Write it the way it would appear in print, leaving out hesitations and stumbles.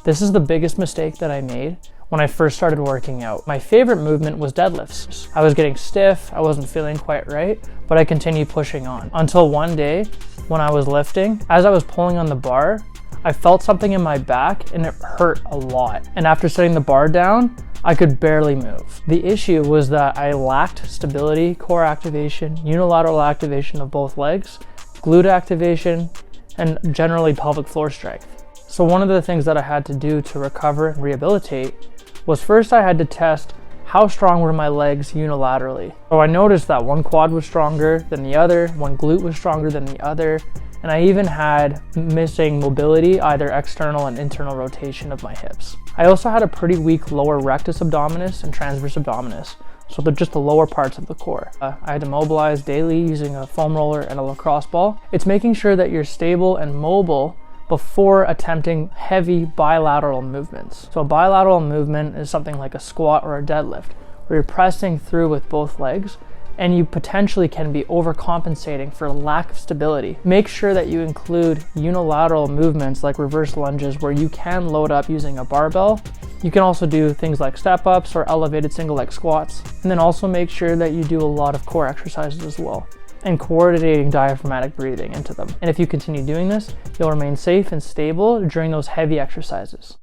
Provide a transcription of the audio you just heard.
This is the biggest mistake that I made when I first started working out. My favorite movement was deadlifts. I was getting stiff, I wasn't feeling quite right, but I continued pushing on. Until one day, when I was lifting, as I was pulling on the bar, I felt something in my back and it hurt a lot. And after setting the bar down, I could barely move. The issue was that I lacked stability, core activation, unilateral activation of both legs, glute activation, and generally pelvic floor strength. So one of the things that I had to do to recover and rehabilitate was first I had to test how strong were my legs unilaterally. So I noticed that one quad was stronger than the other, one glute was stronger than the other, and I even had missing mobility, either external and internal rotation of my hips. I also had a pretty weak lower rectus abdominis and transverse abdominis, so they're just the lower parts of the core. I had to mobilize daily using a foam roller and a lacrosse ball. It's making sure that you're stable and mobile before attempting heavy bilateral movements. So a bilateral movement is something like a squat or a deadlift, where you're pressing through with both legs and you potentially can be overcompensating for lack of stability. Make sure that you include unilateral movements like reverse lunges where you can load up using a barbell. You can also do things like step ups or elevated single leg squats. And then also make sure that you do a lot of core exercises as well, and coordinating diaphragmatic breathing into them. And if you continue doing this, you'll remain safe and stable during those heavy exercises.